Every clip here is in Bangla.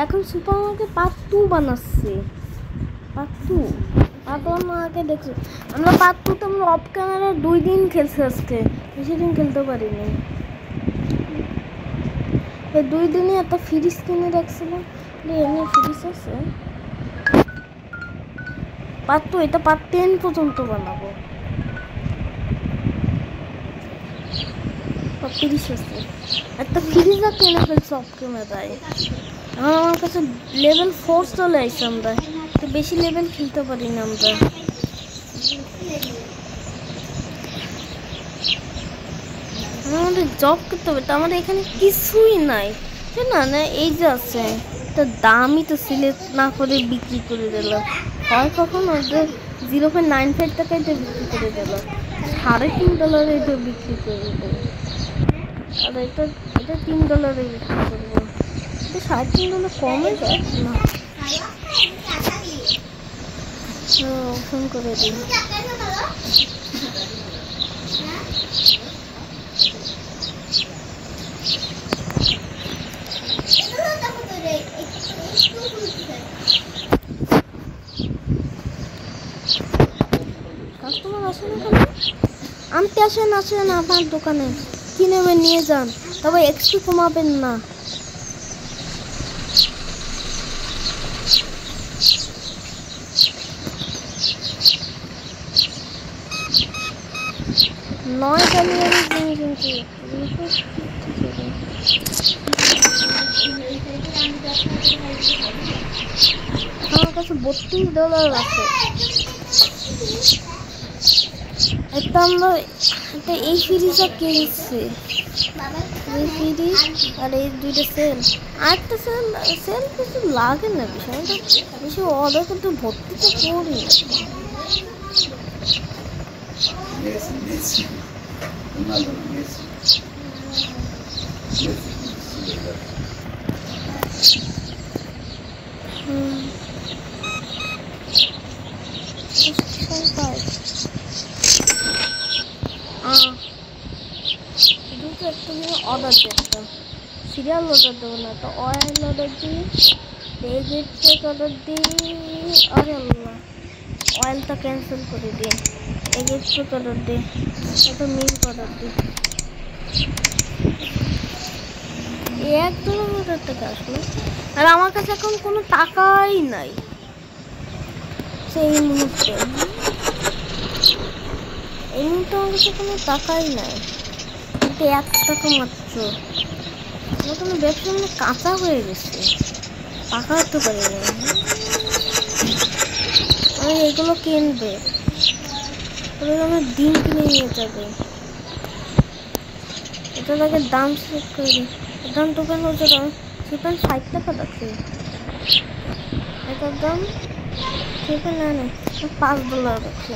এখন সুপার মার্কেট পার্ট 2 বানাচ্ছে। পার্ট 2 আগে দেখছি আমরা পার্ট 2 তে আমরা অফ ক্যামেরা 2 দিন খেলছি, আজকে বেশি দিন খেলতে পারিনি। এই 2 দিনই একটা ফ্রিজ কিনে রাখছিলাম, এমনি ফ্রিজ আছে। পার্ট 2 এটা পার্ট 10 পর্যন্ত বানাবো। ফ্রিজ আছে, একটা ফ্রিজ কিনে ফেলছি অফ ক্যামেরায়। এখন আমার কাছে লেভেল 4 চলে আসছে, আমরা তো বেশি লেভেল খেলতে পারি না। আমরা আমাদের জব করতে হবে, তো আমাদের এখানে কিছুই নাই না। না এই যে আছে, তো দামই তো সিলেক্ট না করে বিক্রি করে দিল। হয় কখন ওদের 0.95 টাকায় তো বিক্রি করে দিল, $3.5 তো বিক্রি করে দিল। আর এটা $3 বিক্রি করবো, এটা $3.5 কমে যায় না। ফোন করে দিই। কাস্টমার আসে না কেন? আনতে আসেন আপনার দোকানে, কিনে নিয়ে যান, তবে একটু কমাবেন না। নয় জানিয়ে কিন্তু আমার কাছে $32 আছে। একটা আমরা এই ফ্রিজটা কিনছি, এই ফ্রিজ আর এই 2টা সেল। আরেকটা সেল কিছু লাগে না, বিষয়টা বেশি অর্ডার করতে ভর্তি তো করি। দুটো একটা অর্ডার দিতাম, সিরিয়াল অর্ডর দেবো না, তো অয়েল অর্ডার দিই, এগেট চেক অর্ডার দিই। আরে আল্লাহ, অয়েলটা ক্যান্সেল করে দিই, এগেট চেক অর্ডার দিই, এটা মিল্ক অর্ডার দিই। $1 টাকা আসলো, আর আমার কাছে এখন কোনো টাকাই নাই সেই মুহূর্তে। এই মুহূর্তে আমার কাছে কোনো টাকাই নাই, কিন্তু $1 মাত্র। আমার কোনো ব্যবসা মানে কাঁচা হয়ে গেছে, পাকা হতে পারি না। আমি এগুলো কিনবে, আমার ডিম কিনে নিয়ে যাবে। এটা তাকে দাম চেক করে দিই, দাম দোকান হচ্ছে চিকেন $60 রাখছে, এটার দাম চিকেন না $5 রাখছে।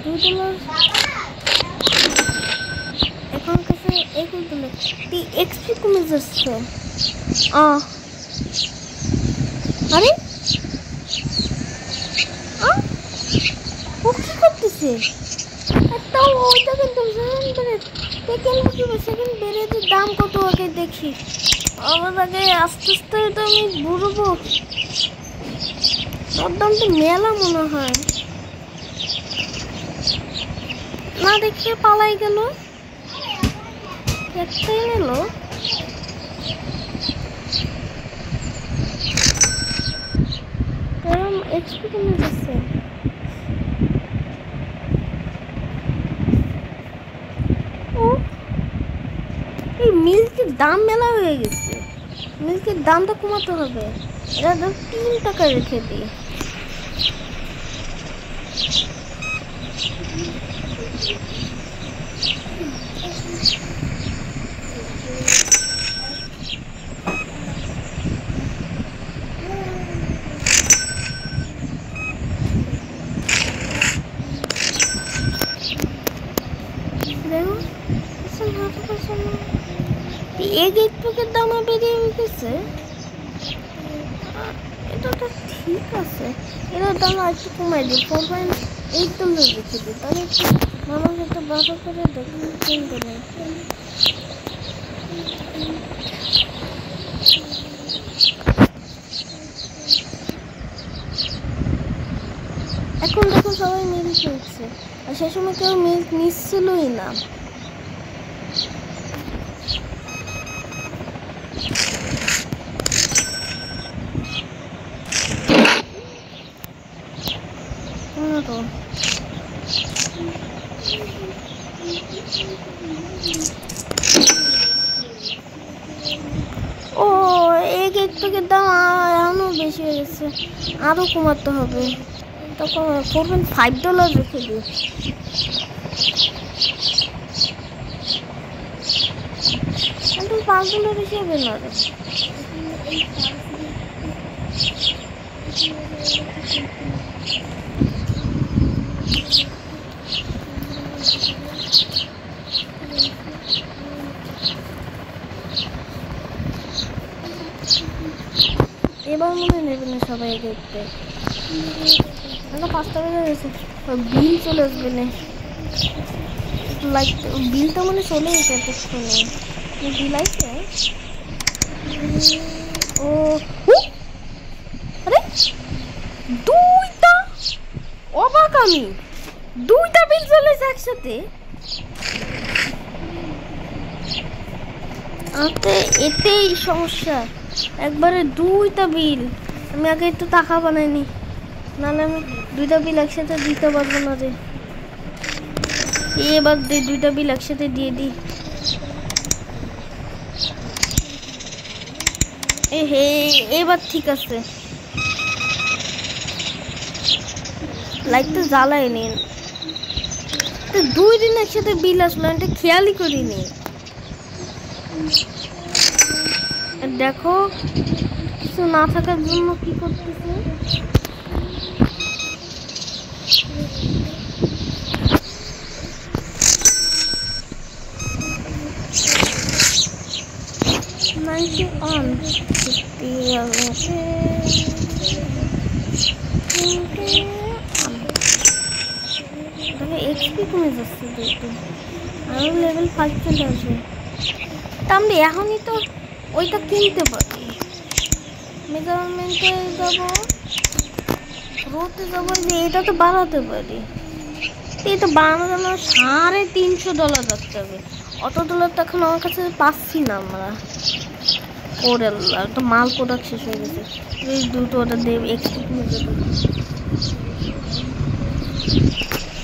$2 এখন কাছে $1 এক্সট্রা কমে যাচ্ছে। আরে ও কি করতেছে? তাও ওইটা কিন্তু সেকেন্ড বেড়েছে, দাম কত আগে দেখি। আমার আগে আস্তে আস্তে তো আমি বুঝবো, ওর দাম তো মেলা মনে হয় না, দেখে পালাই গেল, একটাই নিল। এক্সপি কমে যাচ্ছে। ও এই মিল্কের দাম মেলা হয়ে গেছে, মিল্কের দামটা কমাতে হবে। এটা $3 রেখে দিই। এগ 8 প্যাকেট দাম বেরিয়ে গেছে, এটা তো ঠিক আছে, এটার দাম আর একটু কমাই দিই, 4.8 ডলার রেখে দিই, তাহলে একটু মামার সাথে বাসা করে দেখুন কিনতে নেই। এখন দেখো সবাই মিল্ক নিচ্ছে, আর সে সময় কেউ মিল্ক নিচ্ছিলই না। ও এই কেকের দাম এখনো বেশি হয়ে গেছে, আরো কমাতে হবে, তখন 4.5 ডলার রেখে দিই। কিন্তু 5 ডলার বেশি হবে না রে। এবার মনে নেবে না সবাই দেখতে, 5 টাকা গেছে, বিল চলে আসবে না, লাইক বিলটা মানে চলে এসে এতক্ষণে বিল আইছে। ও আরে দুইটা, অবাক আমি, দুইটা বিল চলে এসে একসাথে। এতেই সমস্যা, একবারে দুইটা বিল। আমি আগে একটু টাকা বানাইনি, নাহলে আমি দুইটা বিল একসাথে দিতে পারবো না রে। এবার দুইটা বিল একসাথে দিয়ে দিই। হে এবার ঠিক আছে, লাইট তো জ্বালাই নিন, 2 দিন একসাথে বিল আসলো, এটা খেয়ালই করিনি। দেখো কিছু না থাকার জন্য কি করতেছে, এক্সপি কমে যাচ্ছে, আরো লেভেল 5 চলে আসবে। আমি এখনই তো ওইটা কিনতে পারি, মেজারমেন্টে যাবো, রোতে যাবো, যে এটা তো বাড়াতে পারি, এটা বাড়ানোর জন্য 350 ডলার রাখতে হবে। অত ডলার তো এখন আমার কাছে পাচ্ছি না আমরা। ওরে আল্লাহ, তো মাল প্রোডাক্ট শেষ হয়ে গেছে, এই দুটো অর্ডার দেব, এক্সট্রা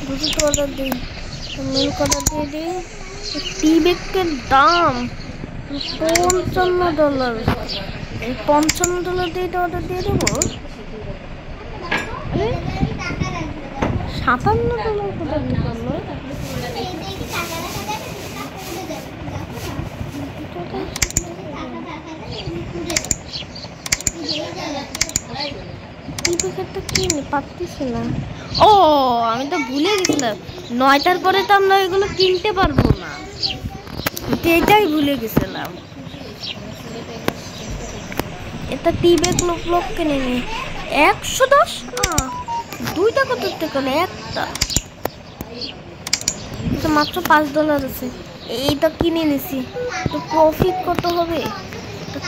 দুটো অর্ডার দিই, মিল্ক অর্ডার দিয়ে দিই। টি ব্যাগের দাম 55 ডলার, এই 55 ডলার দিয়ে এটা অর্ডার দিয়ে দেবো। 57 ডলার কোথায় নিকালো, পারতেছি না। ও আমি তো ভুলে গেছিলাম, 9টার পরে তো আমরা এগুলো কিনতে পারবো না, এটাই ভুলে গেছিলাম। এটা টি ব্যাগ লোক কিনে নি 110, দুইটা কত টাকা, একটা তো মাত্র 5 ডলার আছে। এইটা কিনে নিছি, তো প্রফিট কত হবে।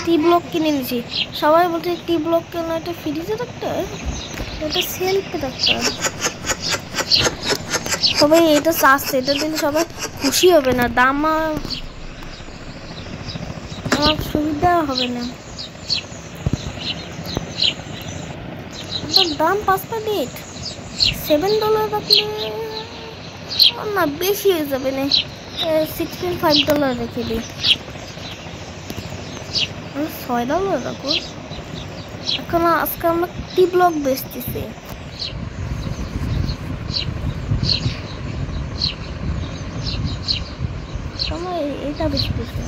টি ব্লক কিনে নিছি, সবাই বলছে টি ব্লক কেন, এটা ফ্রিজে রাখতে, এটা সেলফে রাখতে, সবাই এটা চাচ্ছে, এটা দিলে সবাই খুশি হবে না, দাম আমার সুবিধা হবে না। দাম 7 ডলার রাখলে না বেশি হয়ে যাবে না, 6.5 ডলার রেখে দিই, 6 ডলার রাখো। এখন আজকে আমরা টি ব্লক বেচতেছি, এটা বেচতেছি।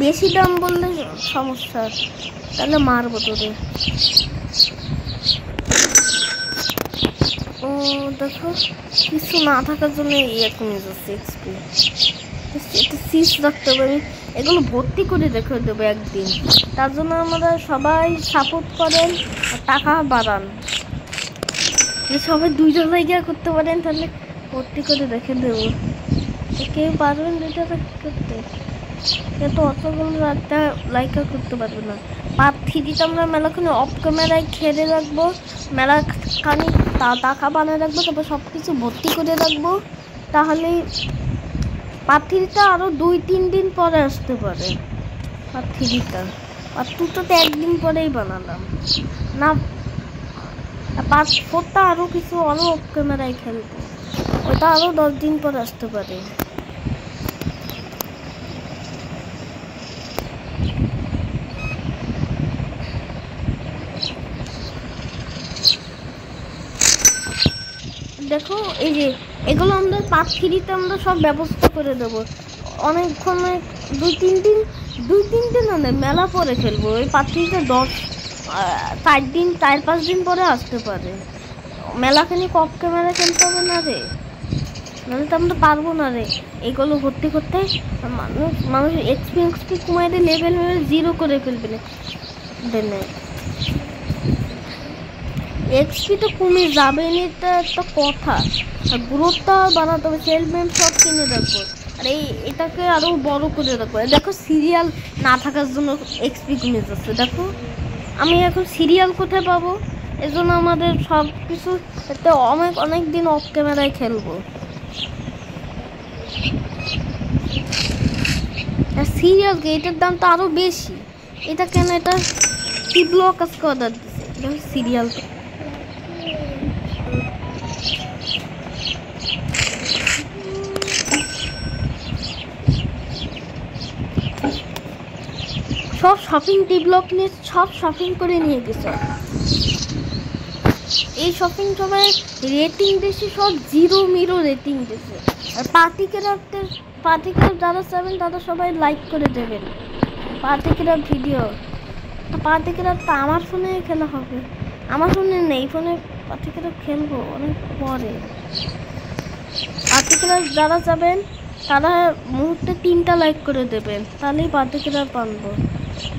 বেশি দাম বললে সমস্যা, তাহলে মারবো তোদের। ও দেখো কিছু না থাকার জন্য ইয়ে কমে যাচ্ছে এক্সপি, এটা সিস রাখতে হবে, আমি এগুলো ভর্তি করে রেখে দেবো একদিন। তার জন্য আমরা সবাই সাপোর্ট করেন, টাকা বাড়ান। যদি সবাই $2 গিয়ে করতে পারেন তাহলে ভর্তি করে রেখে দেবো। কেউ পারবেন 2 করতে, কিন্তু অতগুলো একটা লাইক করতে পারবে না। পার্ট 3তে আমরা মেলাখানে অফ ক্যামেরায় খেলে রাখবো, মেলাখানি টাকা বানিয়ে রাখবো, তারপর সব কিছু ভর্তি করে রাখবো। তাহলে পার্ট 3টা আরও 2-3 দিন পরে আসতে পারে। পার্ট 3টা, পার্ট 2টা তো একদিন পরেই বানালাম না। পার্ট 4টা আরও কিছু আরও অফ ক্যামেরায় খেলবো, ওটা আরও 10 দিন পর আসতে পারে। দেখো এই যে এগুলো আমরা পার্ট 3তে আমরা সব ব্যবস্থা করে দেবো। অনেকক্ষণ 2-3 দিন, 2-3 দিন না, মেলা পরে খেলবো। ওই পার্ট 3তে 4-5 দিন পরে আসতে পারে। মেলাখানি অফ ক্যামেরা খেলতে হবে না রে, নাহলে তো আমরা পারবো না রে। এগুলো ভর্তি করতে মানুষ এক্সপি কমাই দিয়ে লেভেল 0 করে ফেলবে না। এক্সপি তো কমে যাবে না, এটা একটা কথা। আর গ্রোথটা বানাতে হবে, সেলমেন্ট সব কিনে রাখবো। আর এটাকে আরও বড় করে রাখবো। দেখো সিরিয়াল না থাকার জন্য এক্সপি কমে যাচ্ছে। দেখো আমি এখন সিরিয়াল কোথায় পাবো? এজন্য আমাদের সব কিছু অনেক দিন অফ ক্যামেরায় খেলবো। আর সিরিয়াল এটার দাম তো আরও বেশি। এটা কেন? এটা কি ব্লক আজকে অর্ডার দিচ্ছে। দেখো সিরিয়াল সব শপিং ডেভেলপ নিয়ে সব শপিং করে নিয়ে গেছে। এই শপিং সবাই রেটিং বেশি, সব 0 রেটিং দিয়েছে। আর পার্টি ক্রাফট যারা চাবেন তারা সবাই লাইক করে দেবেন পার্টি ক্রাফট ভিডিও। তো পার্টি ক্রাফট আমার ফোনে খেলা হবে, আমার ফোনে নেই, ফোনে পার্টি ক্রাফট খেলবো অনেক পরে। পার্টি ক্রাফট যারা চাবেন তারা মুহূর্তে 3টা লাইক করে দেবেন, তাহলেই পার্টি ক্রাফট আনবো।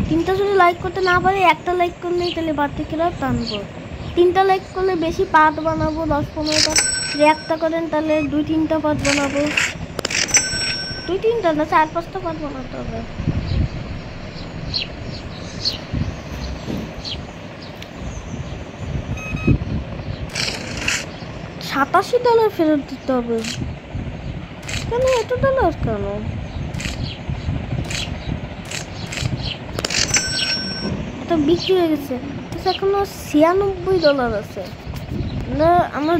3টা যদি লাইক করতে না পারে, 1টা লাইক করলেই তাহলে পার্টি ক্রাফট আনবো। 3টা লাইক করলে বেশি পার্ট বানাবো, 10-15টা। যদি 1টা করেন তাহলে 2-3টা পার্ট বানাবো। 2-3টা না, 4-5টা পার্ট বানাতে হবে। $87 ফেরত দিতে হবে। কেন এত ডলার কেন? এটা বিক্রি হয়ে গেছে, এখনো $96 আছে না। আমার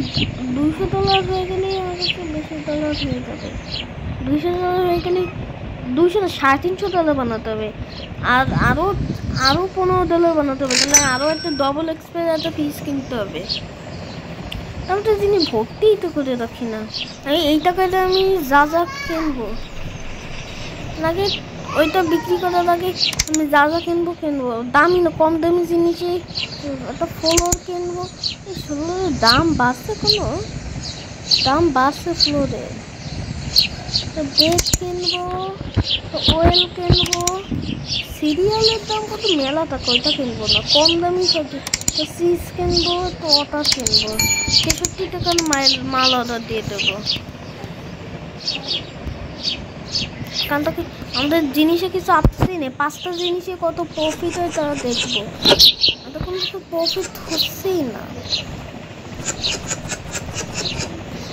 $200 হয়ে গেলেই আমার কাছে $200 হয়ে যাবে। $200 হয়ে গেলে $350 বানাতে হবে। আর আরও $15 বানাতে হবে, তাহলে আরও একটা ডবল এক্সপের একটা পিস কিনতে হবে। আমি তো জিনিস ভর্তিই তো করে রাখি না। আমি এই টাকাটা আমি যা কিনবো লাগে, ওইটা বিক্রি করার আগে আমি যা কিনবো দামি না, কম দামি জিনিসে একটা ফ্লোর কিনবো। এই ফ্লোরের দাম বাড়ছে, কোনো দাম বাড়ছে ফ্লোরে। বেড কিনবো, ওয়েল কিনবো, সিরিয়ালের দাম কত মেলা টাকা, ওইটা কিনবো না, কম দামি সবজি। তো চিজ কিনবো, তো ওটা কিনবো। 63 টাকার মাল অর্ডার দিয়ে দেবো। কারণটা কি, আমাদের জিনিসে কিছু আসছেই না। 5টা জিনিসে কত প্রফিট হয় তারা দেখবো। তখন তো প্রফিট হচ্ছেই না।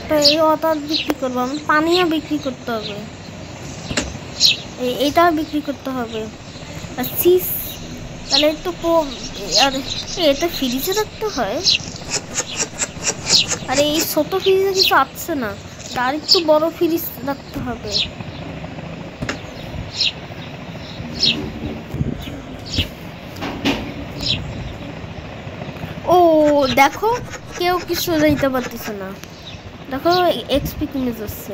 তো এই অর্ডার বিক্রি করবো, আমি পানিও বিক্রি করতে হবে, এইটা বিক্রি করতে হবে। আর চিজ তাহলে একটু আর এটা ফ্রিজে রাখতে হয়। আর এই ছোট ফ্রিজে কিছু আসছে না, আর একটু বড় ফ্রিজ রাখতে হবে। ও দেখো কেউ কিছু দিতে পারতেছে না। দেখো এক্সপি কিনে যাচ্ছে।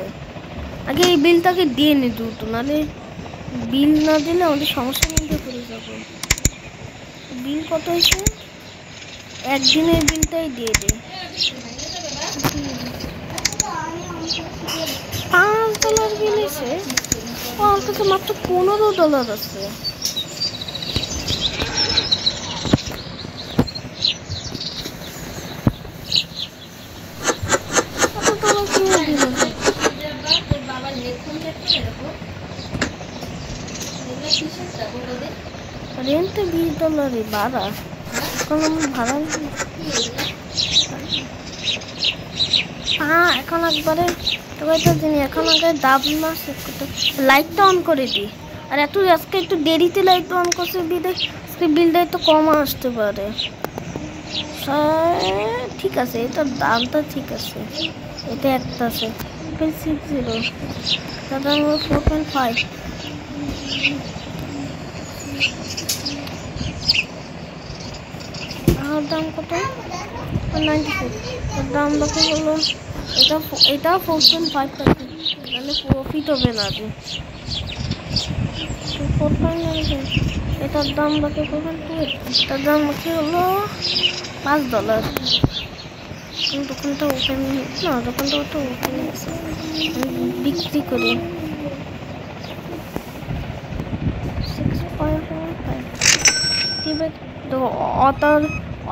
আগে এই বিলটাকে দিয়ে নি দ্রুত, নাহলে বিল না দিলে আমাদের সমস্যার মধ্যে পড়ে যাবো। বিল কত হয়েছে? একদিনের বিলটাই দিয়ে দে। $5 বিল এসে আমার কাছে মাত্র $15 আছে। রেন্টে $20 ভাড়া, এখন আমি ভাড়া এখন একবারে তো জানি এখন আগে ডাবল মাস লাইটটা অন করে দিই। আর আজকে একটু দেরিতে লাইট অন করছে বিদে আজকে বিলটা একটু কম আসতে পারে। ঠিক আছে, এটার দামটা ঠিক আছে। এটা একটা আছে 60, তার দাম 4.5। আর দাম কত? 96। তার দাম বাকি হলো এটা 4.5 তাহলে প্রফিট হবে না। এটার দাম বাকি করবেন 2। এটার দাম বাকি হলো $5। দোকানটা ওপেন না, দোকানটা ওটা ওপেন আছে, বিক্রি করি 6.5।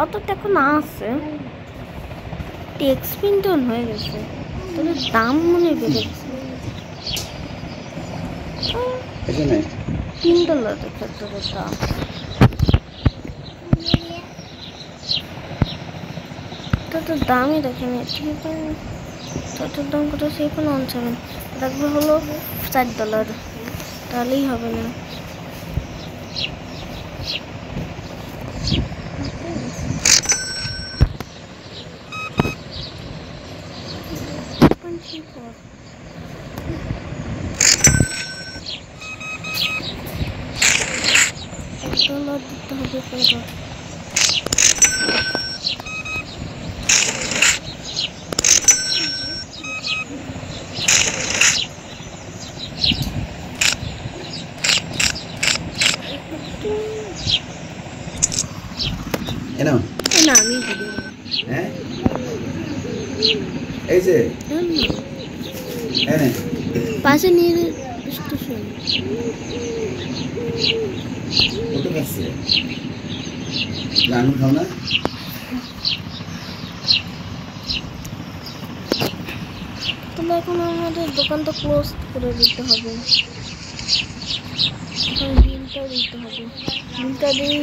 অতটা এখন আছে, এক্সপেন্ডন হয়ে গেছে, তবে দাম মনে বেড়েছে। $3 ক্ষেত্রে দাম। তো দামই দেখেনি, তোটার দাম কত? সেই কোনো অঞ্চল দেখবে হলো $4, তাহলেই হবে না। $1 দিতে হবে কিন্তু। না আমি হ্যাঁ এই যে পাশে নিয়ে স্টেশন কত কাছে আঙুর খাও না? তাহলে এখন আমাদের দোকানটা ক্লোজ করে দিতে হবে। এখন বিলটা দিতে হবে, বিলটা দিয়ে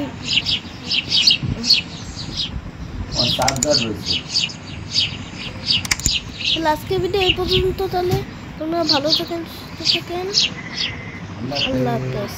তাহলে আজকে ভিডিও এই পর্যন্ত। তাহলে তোমরা ভালো থাকেন, সুস্থ থাকেন, আল্লাহ হাফেজ।